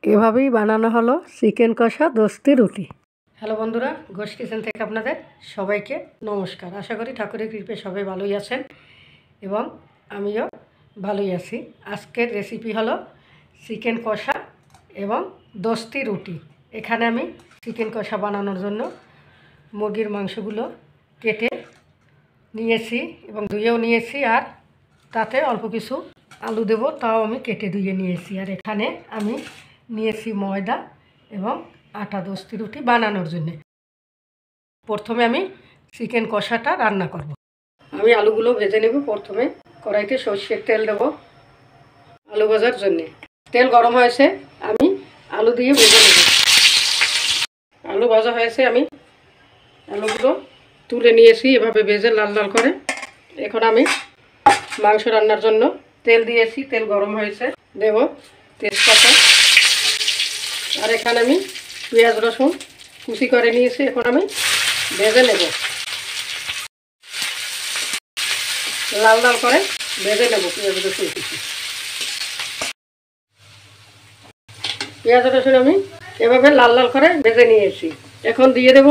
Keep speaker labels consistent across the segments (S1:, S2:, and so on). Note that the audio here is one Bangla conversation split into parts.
S1: এভাবেই বানানো হলো চিকেন কষা দস্তি রুটি। হ্যালো বন্ধুরা, ঘোষ কিচেন থেকে আপনাদের সবাইকে নমস্কার। আশা করি ঠাকুরের কৃপায় সবাই ভালোই আছেন এবং আমিও ভালোই আছি। আজকের রেসিপি হলো চিকেন কষা এবং দস্তি রুটি। এখানে আমি চিকেন কষা বানানোর জন্য মুরগির মাংসগুলো কেটে নিয়েছি এবং ধুয়েও নিয়েছি, আর তাতে অল্প কিছু আলু দেবো, তাও আমি কেটে ধুয়ে নিয়েছি। আর এখানে আমি নিয়েছি ময়দা এবং আটা দস্তি রুটি বানানোর জন্যে। প্রথমে আমি চিকেন কষাটা রান্না করব। আমি আলুগুলো ভেজে নেব। প্রথমে কড়াইতে সর্ষের তেল দেবো আলু ভাজার জন্যে। তেল গরম হয়েছে, আমি আলু দিয়ে ভেজে নেব। আলু ভাজা হয়েছে, আমি আলুগুলো তুলে নিয়েছি এভাবে ভেজে লাল লাল করে। এখন আমি মাংস রান্নার জন্য তেল দিয়েছি, তেল গরম হয়েছে, দেব তেজপাতা, আর এখানে আমি পেঁয়াজ রসুন কুচি করে নিয়েছি। এখন আমি ভেজে নেব, লাল লাল করে ভেজে নেব পেঁয়াজ রসুন কুচি। পেঁয়াজ রসুন আমি এভাবে লাল লাল করে ভেজে নিয়েছি। এখন দিয়ে দেব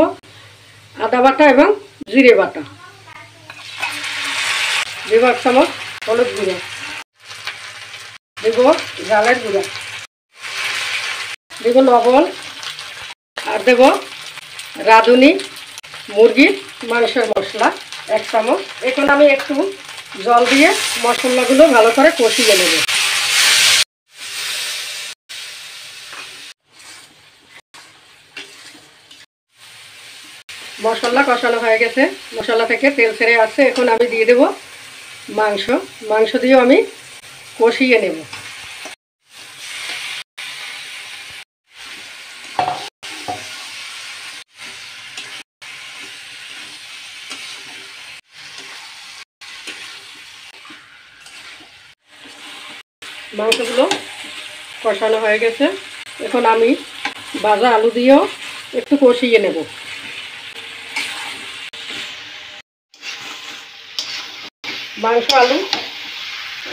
S1: আদা বাটা এবং জিরে বাটা, দেব 1 চামচ হলুদ গুঁড়ো, দেব ঝালের গুঁড়া, দেব লবণ, আর দেব রাঁধুনি মুরগির মাংসের মশলা 1 চামচ। এখন আমি একটু জল দিয়ে মশলাগুলো ভালো করে কষিয়ে নেব। মশলা কষানো হয়ে গেছে, মশলা থেকে তেল ছেড়ে আসছে। এখন আমি দিয়ে দেব মাংস দিয়েও আমি কষিয়ে নেব। মাংসগুলো কষানো হয়ে গেছে, এখন আমি ভাজা আলু দিয়েও একটু কষিয়ে নেব। মাংস আলু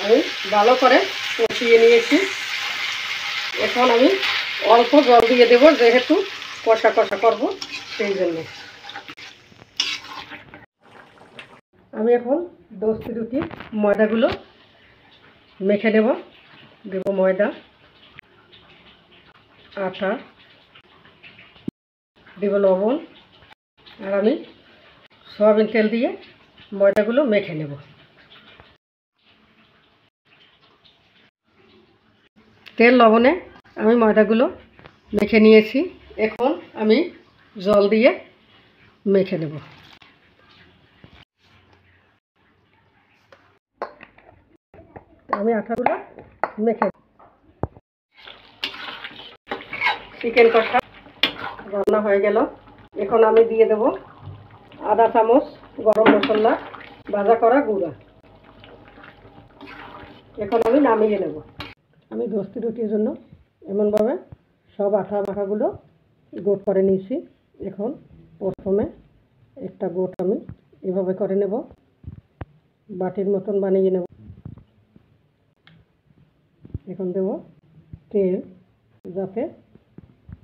S1: আমি ভালো করে কষিয়ে নিয়েছি। এখন আমি অল্প জল দিয়ে দেব, যেহেতু কষা কষা করব সেই জন্য। আমি এখন দস্তি রুটির ময়দাগুলো মেখে নেব। দেব ময়দা, আটা, দেব লবণ, আর আমি সয়াবিন তেল দিয়ে ময়দাগুলো মেখে নেব। তেল লবণে আমি ময়দাগুলো মেখে নিয়েছি। এখন আমি জল দিয়ে মেখে নেব। আমি আটাগুলো মেখে, চিকেন কষা রান্না হয়ে গেল। এখন আমি দিয়ে দেব আধা চামচ গরম মশলা ভাজা করা গুঁড়া। এখন আমি নামিয়ে নেব। আমি দস্তি রুটির জন্য এমনভাবে সব আটা মাখাগুলো গোট করে নিয়েছি। এখন প্রথমে একটা গোট আমি এভাবে করে নেব, বাটির মতন বানিয়ে নেব। এখন দেব তেল, যাতে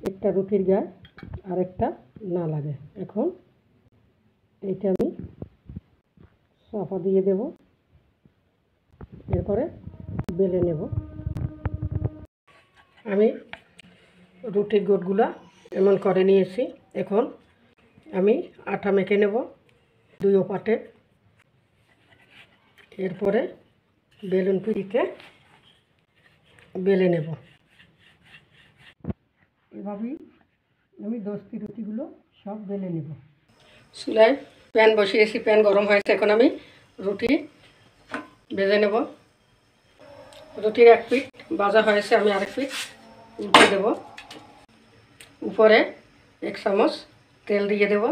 S1: একটা রুটির গায়ে আরেকটা না লাগে। এখন এইটা আমি চাপা দিয়ে দেব, এরপরে বেলে নেব। আমি রুটির গোটগুলো এমন করে নিয়েছি। এখন আমি আটা মেখে নেব 2 পাটে, এরপরে বেলুন পিড়িতে বেলে নেব। এভাবেই আমি দস্তি রুটিগুলো সব বেলে নেব। চুলায় প্যান বসিয়েছি, প্যান গরম হয়েছে। এখন আমি রুটি ভেজে নেব। রুটির 1 পিঠ ভাজা হয়েছে, আমি আরেক পিঠ উল্টে দেব। উপরে 1 চামচ তেল দিয়ে দেব।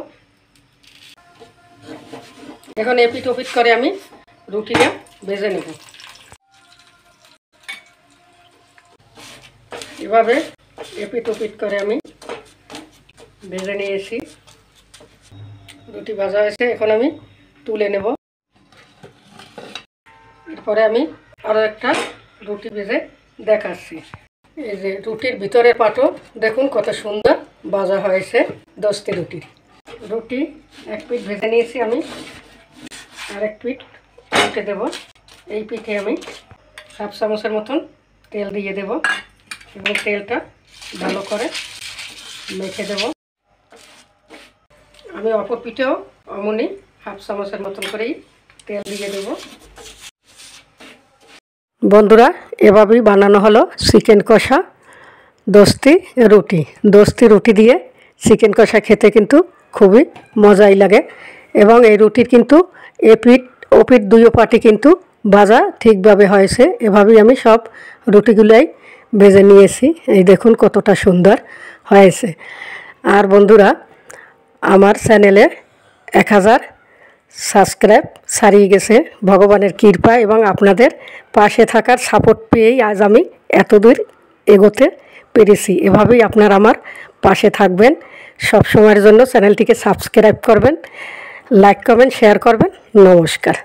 S1: এখন এপিঠ ওপিঠ করে আমি রুটিটা ভেজে নেব। এভাবে এপিঠ ওপিঠ করে আমি ভেজে নিয়েছি। রুটি ভাজা হয়েছে, এখন আমি তুলে নেব। এরপরে আমি আরও একটা রুটি ভেজে দেখাচ্ছি। এই যে রুটির ভিতরের পাটও দেখুন কত সুন্দর ভাজা হয়েছে। 10টি রুটি এক পিঠ ভেজে নিয়েছি আমি, আর এক পিঠ উল্টে দেব। এই পিঠে আমি হাফ চামচের মতন তেল দিয়ে দেব এবং তেলটা ভালো করে মেখে দেব। আমি অপর পিঠেও অমনি হাফ চামচের মতন করেই তেল দিয়ে দেব। বন্ধুরা, এভাবেই বানানো হলো চিকেন কষা 10টি রুটি। 10টি রুটি দিয়ে চিকেন কষা খেতে কিন্তু খুবই মজাই লাগে এবং এই রুটির কিন্তু এপিঠ ওপিঠ দুইও পাটি কিন্তু ভাজা ঠিকভাবে হয়েছে। এভাবেই আমি সব রুটিগুলাই ভেজে নিয়েছি। এই দেখুন কতটা সুন্দর হয়েছে। আর বন্ধুরা, আমার চ্যানেলে 1000 সাবস্ক্রাইব ছাড়িয়ে গেছে ভগবানের কৃপা এবং আপনাদের পাশে থাকার সাপোর্ট পেয়েই আজ আমি এতদূর এগোতে পেরেছি। এভাবেই আপনারা আমার পাশে থাকবেন সব সময়ের জন্য। চ্যানেলটিকে সাবস্ক্রাইব করবেন, লাইক কমেন্ট শেয়ার করবেন। নমস্কার।